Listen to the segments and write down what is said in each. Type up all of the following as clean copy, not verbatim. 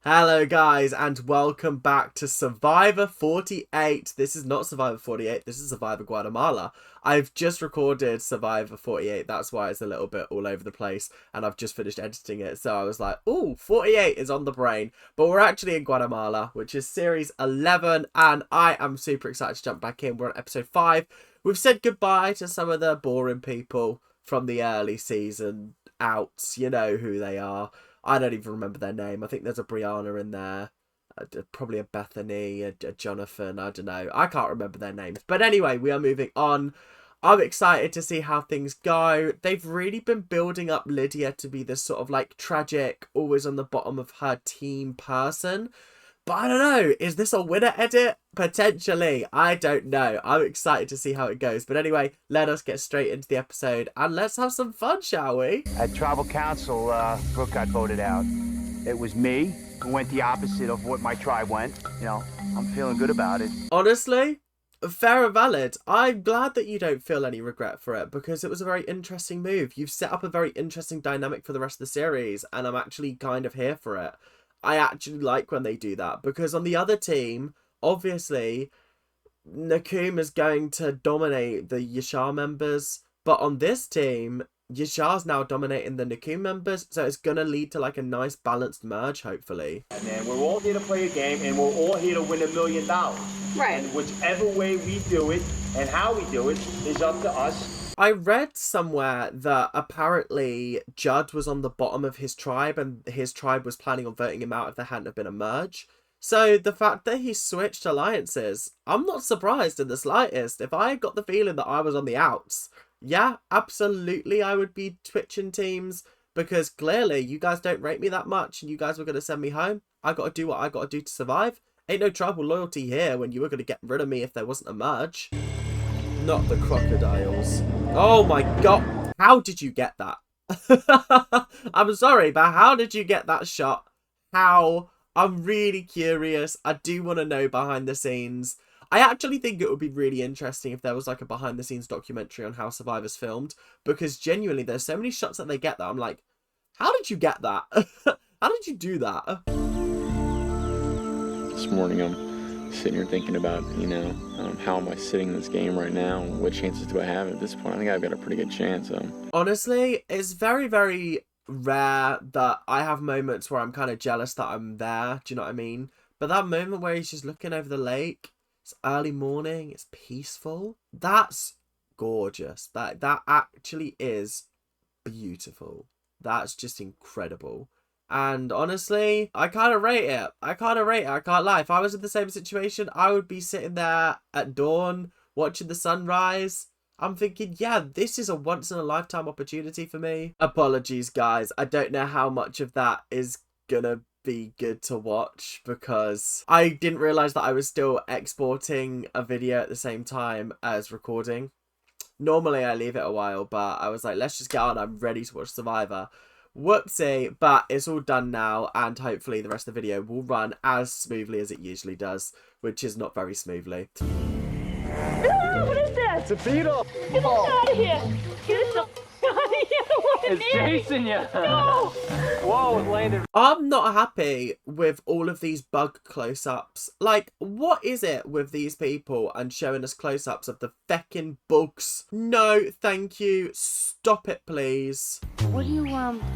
Hello guys and welcome back to Survivor 48. This is not Survivor 48, this is Survivor Guatemala. I've just recorded Survivor 48, that's why it's a little bit all over the place, and I've just finished editing it, so I was like, ooh, 48 is on the brain. But we're actually in Guatemala, which is series 11, and I am super excited to jump back in. We're on episode 5. We've said goodbye to some of the boring people from the early season outs. You know who they are. I don't even remember their name. I think there's a Brianna in there. Probably a Bethany, a Jonathan. I don't know. I can't remember their names. But anyway, we are moving on. I'm excited to see how things go. They've really been building up Lydia to be this sort of like tragic, always on the bottom of her team person. But I don't know, is this a winner edit? Potentially. I don't know. I'm excited to see how it goes. But anyway, let us get straight into the episode and let's have some fun, shall we? At tribal council, Brooke got voted out. It was me who went the opposite of what my tribe went. You know, I'm feeling good about it. Honestly, fair and valid. I'm glad that you don't feel any regret for it because it was a very interesting move. You've set up a very interesting dynamic for the rest of the series and I'm actually kind of here for it. I actually like when they do that because on the other team, obviously, Nakum is going to dominate the Yashar members, but on this team, Yashar's now dominating the Nakum members, so it's going to lead to like a nice balanced merge, hopefully. And then we're all here to play a game, and we're all here to win $1 million. Right. And whichever way we do it and how we do it is up to us. I read somewhere that apparently Judd was on the bottom of his tribe and his tribe was planning on voting him out if there hadn't have been a merge. So the fact that he switched alliances, I'm not surprised in the slightest. If I got the feeling that I was on the outs, yeah, absolutely I would be twitching teams because clearly you guys don't rate me that much and you guys were going to send me home. I got to do what I got to do to survive. Ain't no tribal loyalty here when you were going to get rid of me if there wasn't a merge. Not the crocodiles. Oh my god. How did you get that? I'm sorry, but how did you get that shot? How? I'm really curious. I do want to know behind the scenes. I actually think it would be really interesting if there was like a behind the scenes documentary on how Survivor's filmed. Because genuinely, there's so many shots that they get that I'm like, how did you get that? How did you do that? This morning I'm sitting here thinking about, how am I sitting in this game right now? What chances do I have at this point? I think I've got a pretty good chance. Honestly, it's very, very rare that I have moments where I'm kind of jealous that I'm there. Do you know what I mean? But that moment where he's just looking over the lake, it's early morning, it's peaceful. That's gorgeous. That actually is beautiful. That's just incredible. And honestly, I kind of rate it. I can't lie. If I was in the same situation, I would be sitting there at dawn, watching the sunrise. I'm thinking, yeah, this is a once-in-a-lifetime opportunity for me. Apologies, guys. I don't know how much of that is gonna be good to watch because I didn't realise that I was still exporting a video at the same time as recording. Normally, I leave it a while, but I was like, let's just get on. I'm ready to watch Survivor. Whoopsie, but it's all done now and hopefully the rest of the video will run as smoothly as it usually does, which is not very smoothly. What is that? It's a beetle. Get this out of here. Get this out of here. It's chasing you. No. Whoa, it landed. I'm not happy with all of these bug close-ups. Like, what is it with these people and showing us close-ups of the feckin' bugs? No, thank you. Stop it, please. What do you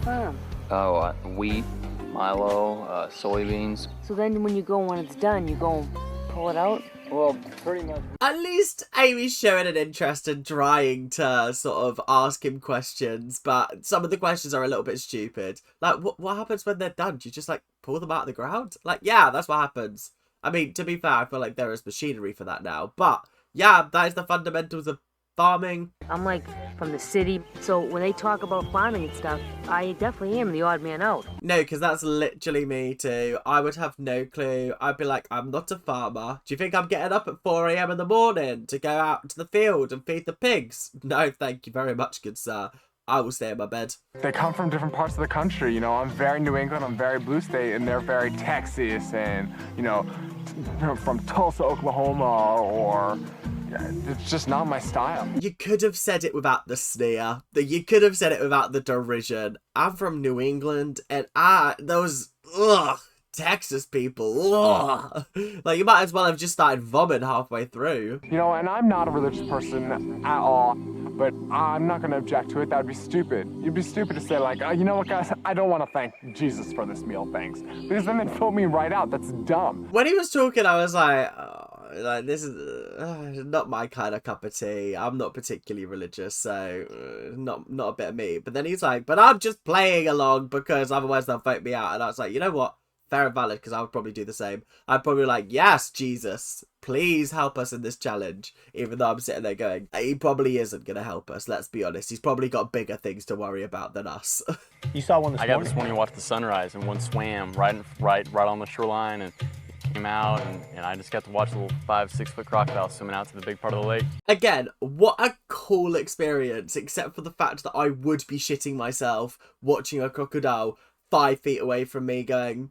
farm? Oh, wheat, Milo, soybeans. So then when it's done, you go and pull it out? Well, pretty much. At least Amy's showing an interest in trying to sort of ask him questions, but some of the questions are a little bit stupid. Like, what happens when they're done? Do you just, like, pull them out of the ground? Like, yeah, that's what happens. I mean, to be fair, I feel like there is machinery for that now, but yeah, that is the fundamentals of farming. I'm like from the city, so when they talk about farming and stuff, I definitely am the odd man out. No, because that's literally me too. I would have no clue. I'd be like, I'm not a farmer. Do you think I'm getting up at 4 AM in the morning to go out to the field and feed the pigs? No, thank you very much, good sir. I will stay in my bed. They come from different parts of the country, I'm very New England, I'm very blue state, and they're very Texas and, from Tulsa, Oklahoma, or it's just not my style. You could have said it without the sneer. You could have said it without the derision. I'm from New England, and ugh, Texas people. Ugh. Like, you might as well have just started vomiting halfway through. You know, and I'm not a religious person at all, but I'm not going to object to it. That would be stupid. You'd be stupid to say, like, you know what, guys, I don't want to thank Jesus for this meal, thanks. Because then they'd fill me right out. That's dumb. When he was talking, I was like, this is not my kind of cup of tea. I'm not particularly religious, so not a bit of me. But then he's like, but I'm just playing along because otherwise they'll vote me out. And I was like, you know what? Fair and valid, because I would probably do the same. I'd probably be like, yes, Jesus, please help us in this challenge. Even though I'm sitting there going, he probably isn't going to help us, let's be honest. He's probably got bigger things to worry about than us. You saw one this morning? I got this morning to watch the sunrise, and one swam right on the shoreline, and came out, and I just got to watch a little 5-6 foot crocodile swimming out to the big part of the lake. Again, what a cool experience, except for the fact that I would be shitting myself watching a crocodile 5 feet away from me going,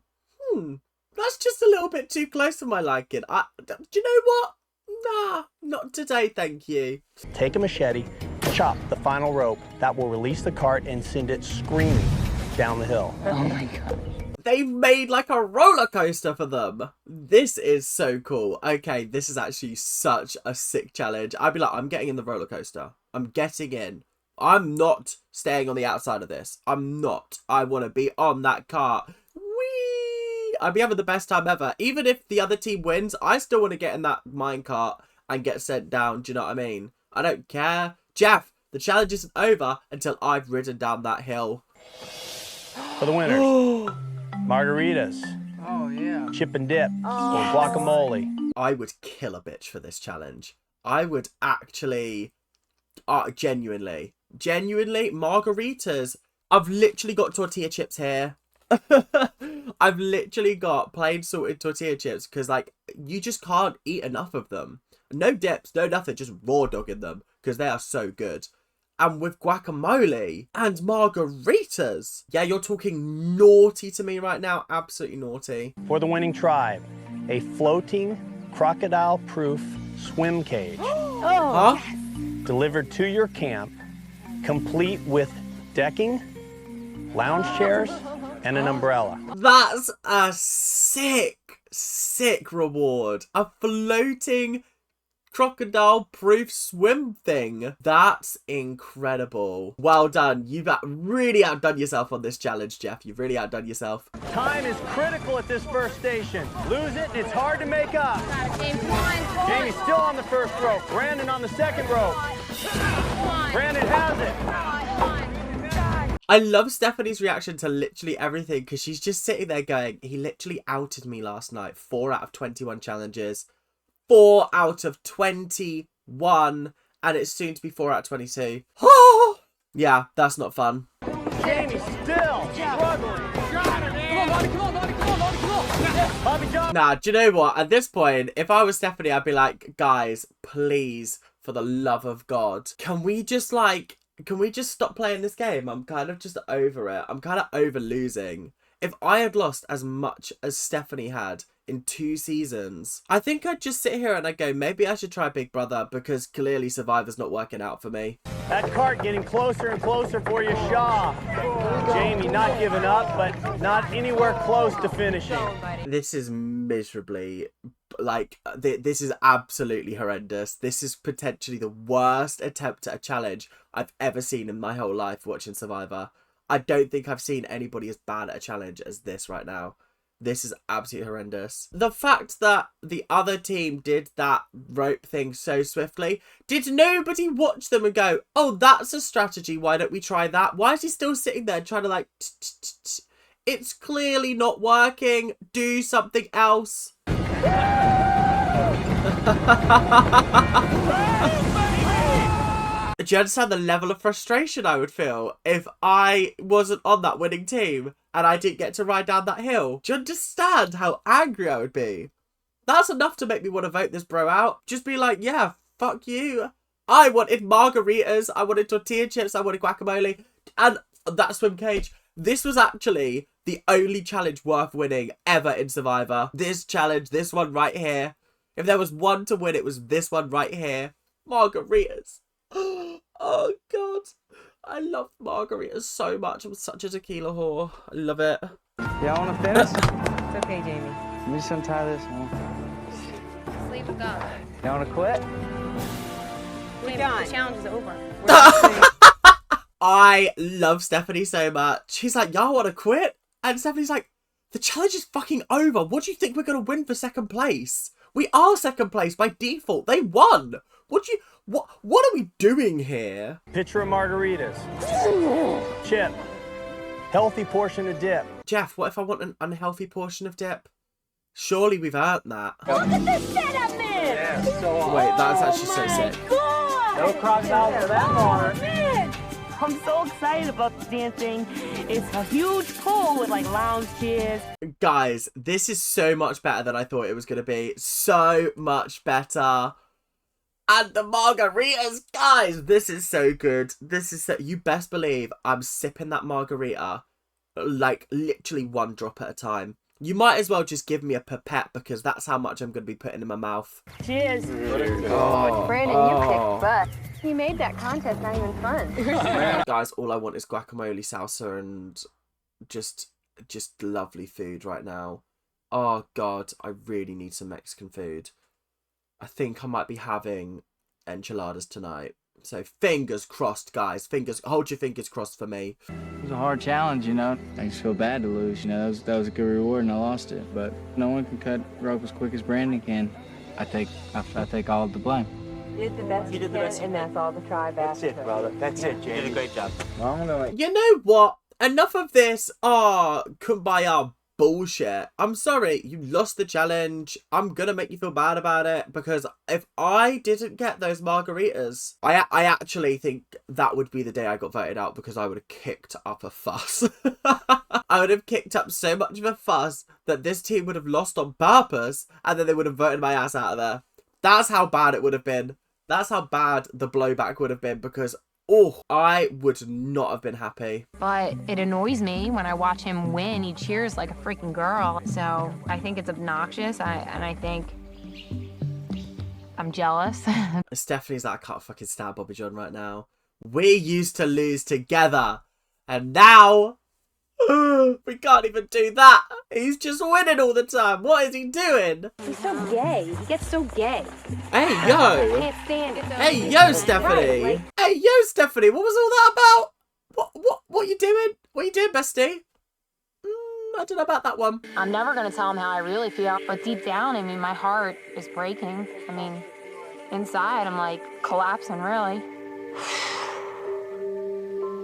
that's just a little bit too close for my liking. Do you know what? Nah, not today, thank you. Take a machete, chop the final rope. That will release the cart and send it screaming down the hill. Oh my God. They've made like a roller coaster for them. This is so cool. Okay, this is actually such a sick challenge. I'd be like, I'm getting in the roller coaster. I'm getting in. I'm not staying on the outside of this. I'm not. I want to be on that cart. I'd be having the best time ever. Even if the other team wins, I still want to get in that minecart and get sent down. Do you know what I mean? I don't care. Jeff, the challenge isn't over until I've ridden down that hill. For the winners, margaritas. Oh, yeah. Chip and dip or guacamole. I would kill a bitch for this challenge. I would actually, genuinely, margaritas. I've literally got tortilla chips here. I've literally got plain salted tortilla chips because, like, you just can't eat enough of them. No dips, no nothing, just raw dogging them because they are so good. And with guacamole and margaritas. Yeah, you're talking naughty to me right now. Absolutely naughty. For the winning tribe, a floating crocodile-proof swim cage. Huh? Delivered to your camp, complete with decking, lounge chairs, and an umbrella. That's a sick reward. A floating crocodile-proof swim thing. That's incredible. Well done. You've really outdone yourself on this challenge, Jeff. You've really outdone yourself. Time is critical at this first station. Lose it, and it's hard to make up. Jamie's still on the first rope. Brandon on the second rope. Brandon has it. I love Stephanie's reaction to literally everything because she's just sitting there going, he literally outed me last night. 4 out of 21 challenges. 4 out of 21. And it's soon to be 4 out of 22. Yeah, that's not fun. Jamie's still struggling. Nah, do you know what? At this point, if I was Stephanie, I'd be like, guys, please, for the love of God, can we just stop playing this game? I'm kind of just over it. I'm kind of over losing. If I had lost as much as Stephanie had in 2 seasons, I think I'd just sit here and I'd go, maybe I should try Big Brother because clearly Survivor's not working out for me. That cart getting closer and closer for you, Shaw. Jamie not giving up, but not anywhere close to finishing. This is miserably, like, this is absolutely horrendous. This is potentially the worst attempt at a challenge I've ever seen in my whole life watching Survivor. I don't think I've seen anybody as bad at a challenge as this right now. This is absolutely horrendous. The fact that the other team did that rope thing so swiftly, did nobody watch them and go, oh, that's a strategy, why don't we try that? Why is he still sitting there trying to like, it's clearly not working, do something else. Do you understand the level of frustration I would feel if I wasn't on that winning team and I didn't get to ride down that hill? Do you understand how angry I would be? That's enough to make me want to vote this bro out. Just be like, yeah, fuck you. I wanted margaritas, I wanted tortilla chips, I wanted guacamole, and that swim cage. This was actually the only challenge worth winning ever in Survivor. This challenge, this one right here. If there was one to win, it was this one right here. Margaritas. Oh, God. I love margaritas so much. I'm such a tequila whore. I love it. Y'all want to finish? okay, Jamie. Let me just untie this. Leave it go. You want to quit? The challenge is over. I love Stephanie so much. She's like, y'all want to quit? And Stephanie's like, the challenge is fucking over. What do you think we're going to win for second place? We are second place by default. They won. What are we doing here? Pitcher of margaritas. Chip. Healthy portion of dip. Jeff, what if I want an unhealthy portion of dip? Surely we've earned that. Look at the setup, man! Yeah, so Wait, that's actually so sick. God! no crocodile for that water. Man! I'm so excited about this damn thing. It's a huge pool with like lounge chairs. Guys, this is so much better than I thought it was going to be. So much better. And the margaritas, guys, this is so good. This is so, you best believe I'm sipping that margarita like literally one drop at a time. You might as well just give me a pipette because that's how much I'm going to be putting in my mouth. Cheers. Oh, Brandon, you kicked butt. You made that contest not even fun. Guys, all I want is guacamole, salsa, and just lovely food right now. Oh, God, I really need some Mexican food. I think I might be having enchiladas tonight. So fingers crossed, guys. Hold your fingers crossed for me. It was a hard challenge, you know. I just feel bad to lose, you know. That was a good reward and I lost it. But no one can cut rope as quick as Brandon can. I take all of the blame. You did the best you can, and that's all the tribe asked. That's it, brother. That's it, Jamie. You did a great job. Well, I'm gonna You know what? Enough of this, kumbaya bullshit. I'm sorry, you lost the challenge. I'm gonna make you feel bad about it because if I didn't get those margaritas, I actually think that would be the day I got voted out because I would have kicked up a fuss. I would have kicked up so much of a fuss that this team would have lost on purpose and then they would have voted my ass out of there. That's how bad it would have been. That's how bad the blowback would have been because I would not have been happy. But it annoys me when I watch him win. He cheers like a freaking girl. So I think it's obnoxious. And I think I'm jealous. Stephanie's like, I can't fucking stand Bobby John right now. We used to lose together. And now we can't even do that. He's just winning all the time. What is he doing? He's so gay. He gets so gay. Hey, yo. I can't stand it. Hey, yo, Stephanie. Right, Hey, yo, Stephanie. What was all that about? What you doing? What you doing, bestie? I don't know about that one. I'm never going to tell him how I really feel. But deep down, I mean, my heart is breaking. I mean, inside, I'm like collapsing, really.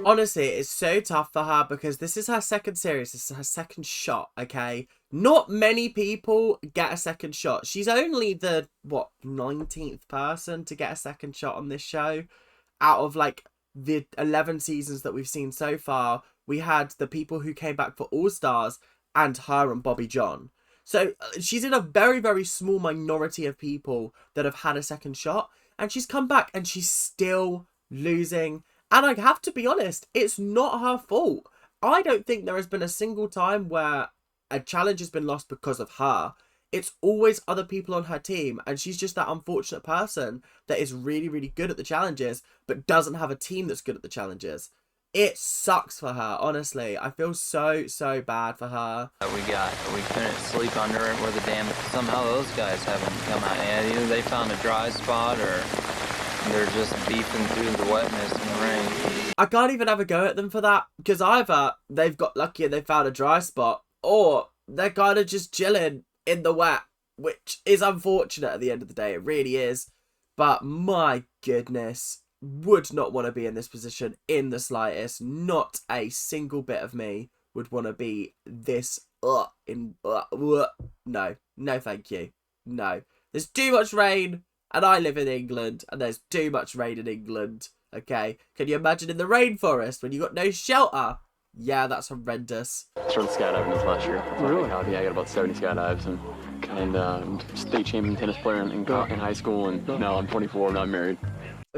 Honestly, it's so tough for her because this is her second series. This is her second shot, okay? Not many people get a second shot. She's only the, 19th person to get a second shot on this show. Out of, like, the 11 seasons that we've seen so far, we had the people who came back for All-Stars and her and Bobby John. So she's in a very, very small minority of people that have had a second shot. And she's come back and she's still losing. And I have to be honest, it's not her fault. I don't think there has been a single time where a challenge has been lost because of her. It's always other people on her team. And she's just that unfortunate person that is really, really good at the challenges, but doesn't have a team that's good at the challenges. It sucks for her, honestly. I feel so, so bad for her. We couldn't sleep under it where the damn, somehow those guys haven't come out. Yeah, either they found a dry spot or they're just beefing through the wetness and the rain. I can't even have a go at them for that because either they've got lucky and they found a dry spot or they're kind of just chilling in the wet, which is unfortunate at the end of the day. It really is. But my goodness, would not want to be in this position in the slightest. Not a single bit of me would want to be this no, thank you. No, there's too much rain and I live in England and there's too much rain in England. Okay, can you imagine in the rainforest when you got no shelter? Yeah, that's horrendous. I started skydiving this last year. Really? Yeah, I got about 70 skydives and state champion tennis player in high school, and now I'm 24 and I'm married.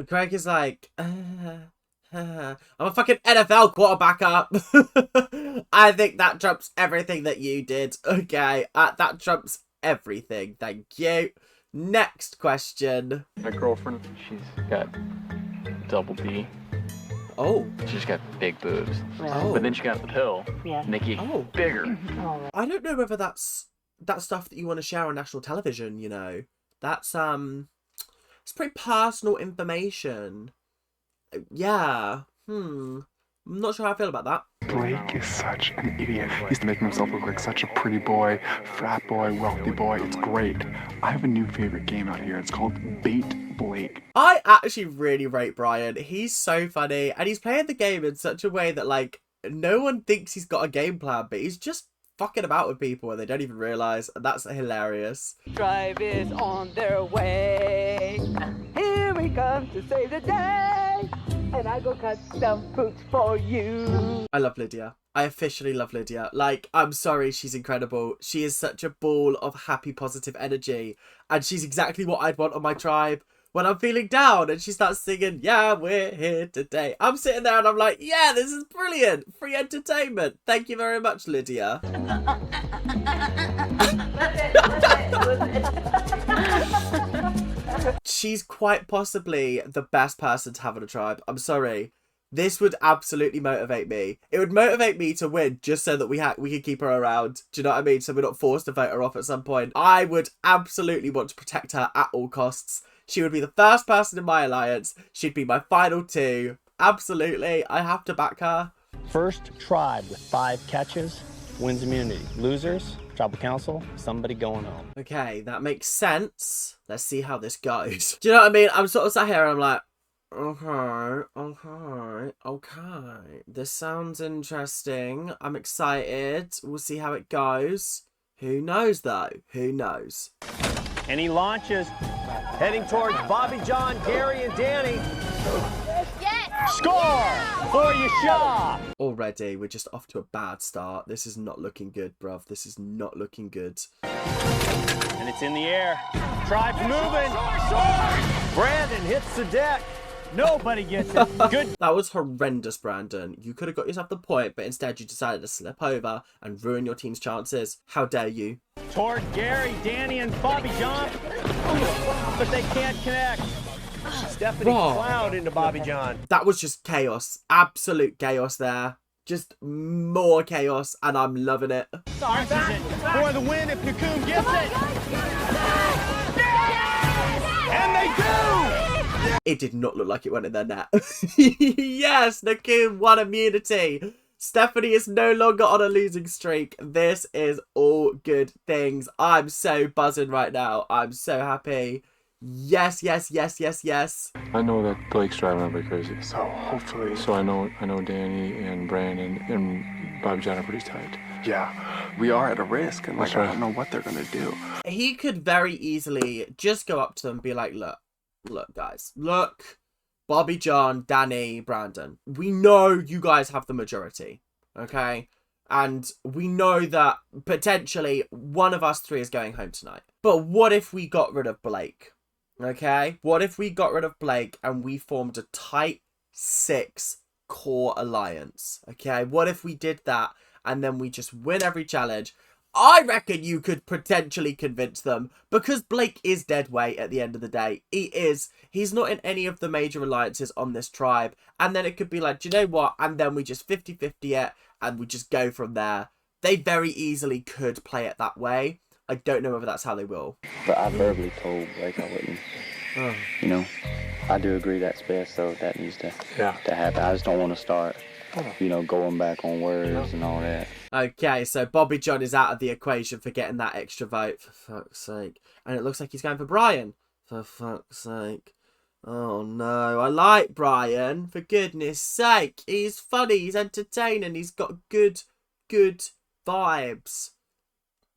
Greg is like, I'm a fucking NFL quarterback up. I think that trumps everything that you did. Okay, that trumps everything. Thank you. Next question. My girlfriend, she's got double D. Oh. She's got big boobs. Oh. But then she got the pill. Yeah. Nikki, Oh. bigger. Oh, I don't know whether that's stuff that you want to share on national television, you know. That's it's pretty personal information. Yeah. I'm not sure how I feel about that. Blake is such an idiot. He's making himself look like such a pretty boy, fat boy, wealthy boy. It's great. I have a new favorite game out here. It's called Bait Blake. I actually really rate Brian. He's so funny, and he's playing the game in such a way that, like, no one thinks he's got a game plan, but he's just fucking about with people and they don't even realise, and that's hilarious. Drive is on their way. Here we come to save the day. And I go cut some fruits for you. I love Lydia. I officially love Lydia. Like, I'm sorry, she's incredible. She is such a ball of happy, positive energy. And she's exactly what I'd want on my tribe. When I'm feeling down and she starts singing, yeah, we're here today. I'm sitting there and I'm like, yeah, this is brilliant. Free entertainment. Thank you very much, Lydia. She's quite possibly the best person to have on a tribe. I'm sorry. This would absolutely motivate me. It would motivate me to win just so that we could keep her around. Do you know what I mean? So we're not forced to vote her off at some point. I would absolutely want to protect her at all costs. She would be the first person in my alliance. She'd be my final two. Absolutely. I have to back her. First tribe with 5 catches wins immunity. Losers, tribal council, somebody going home. Okay, that makes sense. Let's see how this goes. Do you know what I mean? I'm sort of sat here and I'm like, okay. This sounds interesting. I'm excited. We'll see how it goes. Who knows, though? Who knows? And he launches, heading towards Bobby John, Gary, and Danny. Score for Yasha! Already, we're just off to a bad start. This is not looking good, bruv. This is not looking good. And it's in the air. Tribe's moving. Brandon hits the deck. Nobody gets it. Good. That was horrendous, Brandon. You could have got yourself the point, but instead you decided to slip over and ruin your team's chances. How dare you? Toward Gary, Danny, and Bobby John. But they can't connect. Stephanie plowed into Bobby John. That was just chaos. Absolute chaos there. Just more chaos, and I'm loving it. Starts it for the win if Cocoon gets it. And they do! It did not look like it went in their net. Yes, Nakoom won immunity. Stephanie is no longer on a losing streak. This is all good things. I'm so buzzing right now. I'm so happy. Yes. I know that Blake's driving everybody crazy. So hopefully. So I know Danny and Brandon and Bobby John are pretty tight. Yeah, we are at a risk, and like I don't know what they're gonna do. He could very easily just go up to them and be like, look guys, look, Bobby John, Danny, Brandon, we know you guys have the majority, okay? And we know that potentially one of us three is going home tonight. But what if we got rid of Blake? Okay? What if we got rid of Blake and we formed a tight 6 core alliance? Okay? What if we did that and then we just win every challenge? I reckon you could potentially convince them, because Blake is dead weight at the end of the day. He is. He's not in any of the major alliances on this tribe. And then it could be like, do you know what? And then we just 50-50 it and we just go from there. They very easily could play it that way. I don't know whether that's how they will. But I verbally told Blake I wouldn't. You know, I do agree that's best, so that needs to happen. I just don't want to start, you know, going back on words and all that. Okay, so Bobby John is out of the equation for getting that extra vote, for fuck's sake. And it looks like he's going for Brian, for fuck's sake. Oh no, I like Brian, for goodness sake. He's funny, he's entertaining, he's got good vibes.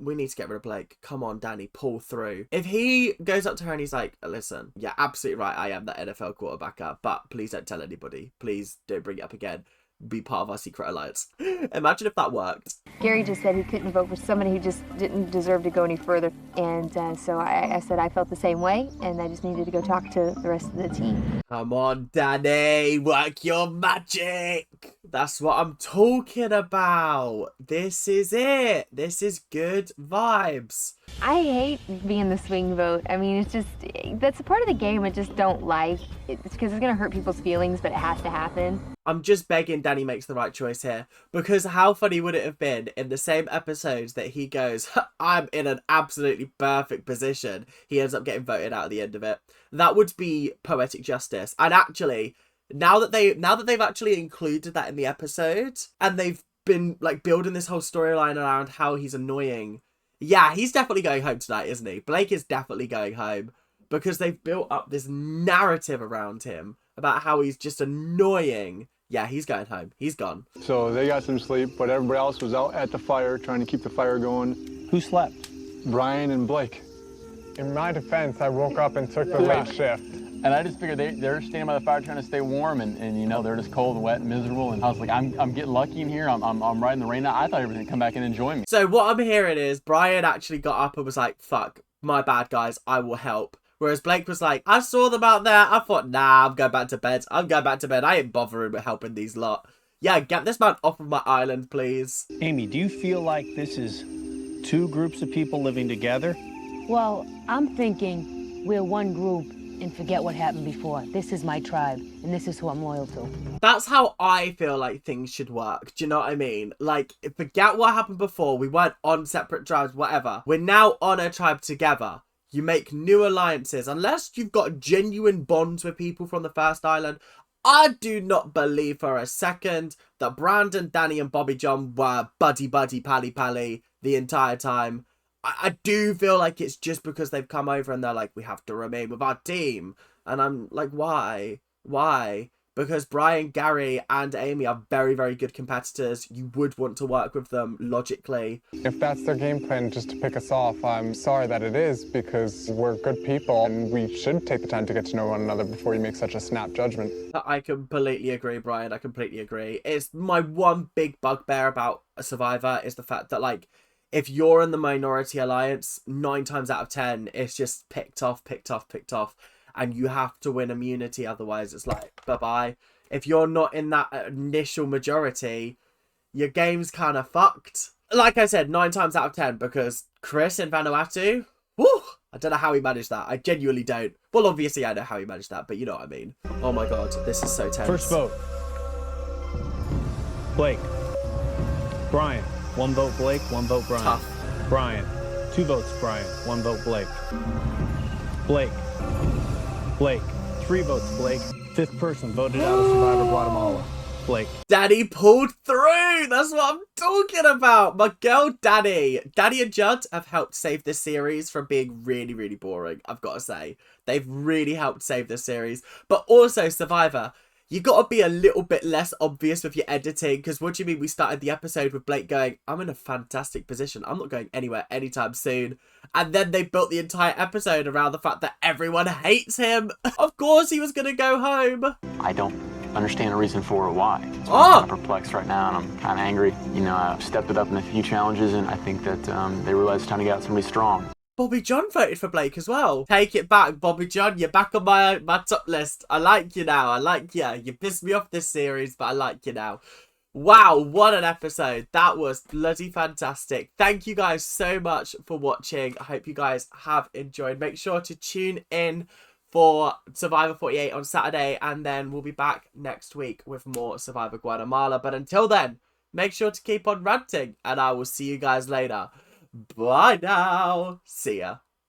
We need to get rid of Blake. Come on, Danny, pull through. If he goes up to her and he's like, listen, yeah, absolutely right, I am that NFL quarterbacker, but please don't tell anybody. Please don't bring it up again. Be part of our secret alliance. Imagine if that worked. Gary just said he couldn't vote for somebody who just didn't deserve to go any further. And so I said I felt the same way, and I just needed to go talk to the rest of the team. Come on, Danny, work your magic. That's what I'm talking about. This is it. This is good vibes. I hate being the swing vote. I mean, it's just, that's a part of the game I just don't like. It's because it's going to hurt people's feelings, but it has to happen. I'm just begging Danny makes the right choice here. Because how funny would it have been in the same episodes that he goes, I'm in an absolutely perfect position. He ends up getting voted out at the end of it. That would be poetic justice. And actually, now that they've actually included that in the episode, and they've been like building this whole storyline around how he's annoying, yeah, he's definitely going home tonight, isn't he? Blake is definitely going home because they've built up this narrative around him about how he's just annoying. Yeah, he's going home. He's gone. So they got some sleep, but everybody else was out at the fire trying to keep the fire going. Who slept? Brian and Blake. In my defense, I woke up and took the late shift. And I just figured they're standing by the fire trying to stay warm, and you know, they're just cold, wet, and miserable. And I was like, I'm getting lucky in here. I'm riding the rain now. I thought everything would come back and enjoy me. So what I'm hearing is Brian actually got up and was like, fuck, my bad, guys. I will help. Whereas Blake was like, I saw them out there. I thought, nah, I'm going back to bed. I ain't bothering with helping these lot. Yeah, get this man off of my island, please. Amy, do you feel like this is two groups of people living together? Well, I'm thinking we're one group and forget what happened before. This is my tribe, and this is who I'm loyal to. That's how I feel like things should work. Do you know what I mean? Like, forget what happened before. We weren't on separate tribes, whatever. We're now on a tribe together. You make new alliances. Unless you've got genuine bonds with people from the first island, I do not believe for a second that Brandon, Danny, and Bobby John were buddy, pally the entire time. I do feel like it's just because they've come over and they're like, we have to remain with our team. And I'm like, why? Why? Because Brian, Gary, and Amy are very, very good competitors. You would want to work with them logically. If that's their game plan, just to pick us off, I'm sorry that it is, because we're good people and we should take the time to get to know one another before you make such a snap judgment. I completely agree, Brian. I completely agree. It's my one big bugbear about a Survivor is the fact that, like, if you're in the minority alliance, 9 times out of 10, it's just picked off. And you have to win immunity, otherwise it's like, bye-bye. If you're not in that initial majority, your game's kind of fucked. Like I said, 9 times out of 10, because Chris in Vanuatu, woo, I don't know how he managed that. I genuinely don't. Well, obviously I know how he managed that, but you know what I mean. Oh my god, this is so tense. First vote. Blake. Brian. 1 vote Blake, 1 vote Brian. Tough. Brian. 2 votes Brian, 1 vote Blake. Blake. Blake. 3 votes Blake. 5th person voted out of Survivor Guatemala. Blake. Danny pulled through. That's what I'm talking about. My girl Danny. Danny and Judd have helped save this series from being really, really boring, I've got to say. They've really helped save this series. But also Survivor, you got to be a little bit less obvious with your editing, because what do you mean we started the episode with Blake going, I'm in a fantastic position. I'm not going anywhere anytime soon. And then they built the entire episode around the fact that everyone hates him. Of course he was going to go home. I don't understand a reason for or why. So I'm kind of perplexed right now, and I'm kind of angry. You know, I've stepped it up in a few challenges, and I think that they realized it's time to get out somebody strong. Bobby John voted for Blake as well. Take it back, Bobby John. You're back on my top list. I like you now. I like you. You pissed me off this series, but I like you now. Wow, what an episode. That was bloody fantastic. Thank you guys so much for watching. I hope you guys have enjoyed. Make sure to tune in for Survivor 48 on Saturday, and then we'll be back next week with more Survivor Guatemala. But until then, make sure to keep on ranting, and I will see you guys later. Bye now. See ya.